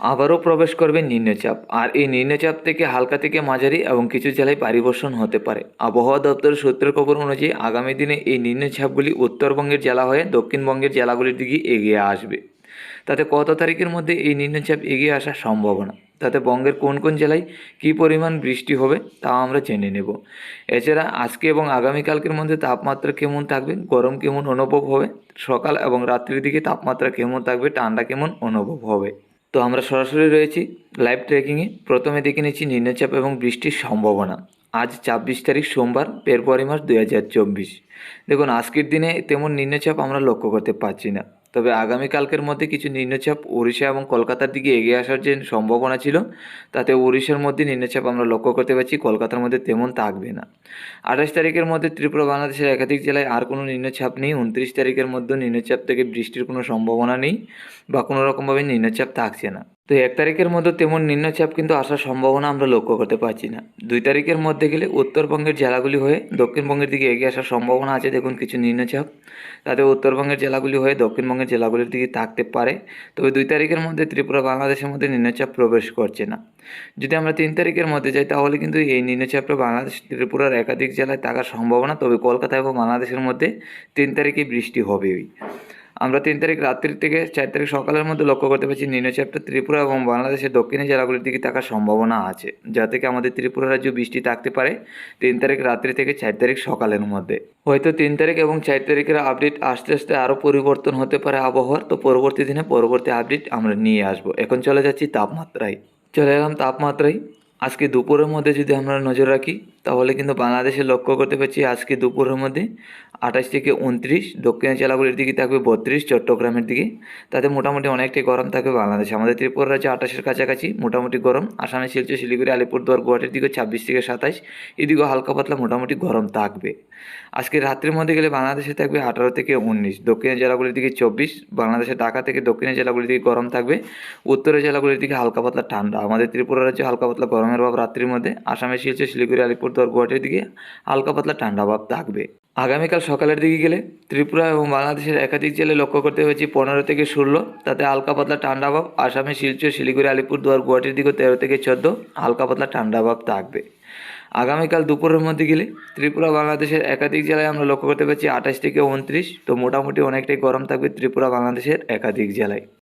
আবারও প্রবেশ করবে নিম্নচাপ, আর এই নিম্নচাপ থেকে হালকা থেকে মাঝারি এবং কিছু জেলায় ভারী বর্ষণ হতে পারে। আবহাওয়া দপ্তরের সূত্রের খবর অনুযায়ী আগামী দিনে এই নিম্নচাপগুলি উত্তরবঙ্গের জেলা হয়ে দক্ষিণবঙ্গের জেলাগুলির দিকে এগিয়ে আসবে। তাতে কত তারিখের মধ্যে এই নিম্নচাপ এগিয়ে আসার সম্ভাবনা, তাতে বঙ্গের কোন কোন জেলায় কী পরিমাণ বৃষ্টি হবে তা আমরা জেনে নেব। এছাড়া আজকে এবং আগামীকালকের মধ্যে তাপমাত্রা কেমন থাকবে, গরম কেমন অনুভব হবে, সকাল এবং রাত্রির দিকে তাপমাত্রা কেমন থাকবে, ঠান্ডা কেমন অনুভব হবে। তো আমরা সরাসরি রয়েছি লাইভ ট্র্যাকিংয়ে। প্রথমে দেখে নিচ্ছি নিম্নচাপ এবং বৃষ্টির সম্ভাবনা। আজ ২৬ তারিখ সোমবার, ফেব্রুয়ারি মাস ২০২৪। দেখুন, আজকের দিনে তেমন নিম্নচাপ আমরা লক্ষ্য করতে পারছি না। তবে আগামীকালকের মধ্যে কিছু নিম্নচাপ উড়িষ্যা এবং কলকাতার দিকে এগিয়ে আসার যে সম্ভাবনা ছিল, তাতে উড়িষ্যার মধ্যে নিম্নচাপ আমরা লক্ষ্য করতে পারছি, কলকাতার মধ্যে তেমন থাকবে না। ২৮ তারিখের মধ্যে ত্রিপুরা বাংলাদেশের একাধিক জেলায় আর কোনো নিম্নচাপ নেই। ২৯ তারিখের মধ্যে নিম্নচাপ থেকে বৃষ্টির কোনো সম্ভাবনা নেই বা কোনো রকমভাবে নিম্নচাপ থাকছে না। তো ১ তারিখের মধ্যে তেমন নিম্নচাপ কিন্তু আসার সম্ভাবনা আমরা লক্ষ্য করতে পারছি না। ২ তারিখের মধ্যে গেলে উত্তরবঙ্গের জেলাগুলি হয়ে দক্ষিণবঙ্গের দিকে এগিয়ে আসার সম্ভাবনা আছে। দেখুন, কিছু নিম্নচাপ তাতে উত্তরবঙ্গের জেলাগুলি হয়ে দক্ষিণবঙ্গের জেলাগুলির দিকে থাকতে পারে। তবে ২ তারিখের মধ্যে ত্রিপুরা বাংলাদেশের মধ্যে নিম্নচাপ প্রবেশ করছে না। যদি আমরা ৩ তারিখের মধ্যে যাই, তাহলে কিন্তু এই নিম্নচাপটা বাংলাদেশ ত্রিপুরার একাধিক জেলায় থাকার সম্ভাবনা। তবে কলকাতা এবং বাংলাদেশের মধ্যে ৩ তারিখে বৃষ্টি হবেই। আমরা ৩ তারিখ রাত্রি থেকে ৪ তারিখ সকালের মধ্যে লক্ষ্য করতে পারছি নিম্নচাপটা ত্রিপুরা এবং বাংলাদেশের দক্ষিণী জেলাগুলির দিকে থাকার সম্ভাবনা আছে, যা থেকে আমাদের ত্রিপুরা রাজ্যে বৃষ্টি থাকতে পারে ৩ তারিখ রাত্রি থেকে ৪ তারিখ সকালের মধ্যে। হয়তো ৩ তারিখ এবং ৪ তারিখের আপডেট আস্তে আস্তে আরও পরিবর্তন হতে পারে আবহাওয়ার। তো পরবর্তী দিনে পরবর্তী আপডেট আমরা নিয়ে আসবো। এখন চলে যাচ্ছি তাপমাত্রায়। চলে এলাম তাপমাত্রায়। আজকে দুপুরের মধ্যে যদি আমরা নজর রাখি, তাহলে কিন্তু বাংলাদেশে লক্ষ্য করতে পারছি আজকে দুপুরের মধ্যে ২৮ থেকে ২৯, দক্ষিণের জেলাগুলির দিকে থাকবে ৩২, চট্টগ্রামের দিকে। তাতে মোটামুটি অনেকটাই গরম থাকবে বাংলাদেশে। আমাদের ত্রিপুরা রাজ্যে ২৮-এর কাছাকাছি মোটামুটি গরম। আসামে শিলচর, শিলিগুড়ি, আলিপুরদুয়ার, গুয়াহাটির দিকে ২৬ থেকে ২৭, এদিকেও হালকা পাতলা মোটামুটি গরম থাকবে। আজকে রাত্রির মধ্যে গেলে বাংলাদেশে থাকবে ১৮ থেকে ১৯, দক্ষিণের জেলাগুলির দিকে ২৪, বাংলাদেশের ঢাকা থেকে দক্ষিণের জেলাগুলির দিকে গরম থাকবে, উত্তরের জেলাগুলির দিকে হালকা পাতলা ঠান্ডা। আমাদের ত্রিপুরা রাজ্যে হালকা পাতলা গরমের ভাব রাত্রির মধ্যে। আসামে শিলচর, শিলিগুড়ি, আলিপুরদুয়ার, গুয়াহাটির দিকে হালকা পাতলা ঠান্ডা ভাব থাকবে। আগামীকাল সকালের দিকে গেলে ত্রিপুরা এবং বাংলাদেশের একাধিক জেলায় লক্ষ্য করতে হয়েছে ১৫ থেকে ১৬, তাতে হালকা পাতলা ঠান্ডা ভাব। আসামে শিলচর, শিলিগুড়ি, আলিপুরদুয়ার, গুয়াহাটির দিকে ১৩ থেকে ১৪, হালকা পাতলা ঠান্ডা ভাব থাকবে। আগামীকাল দুপুরের মধ্যে গেলে ত্রিপুরা বাংলাদেশের একাধিক জেলায় আমরা লক্ষ্য করতে পারছি ২৮ থেকে ২৯, তো মোটামুটি অনেকটাই গরম থাকবে ত্রিপুরা বাংলাদেশের একাধিক জেলায়।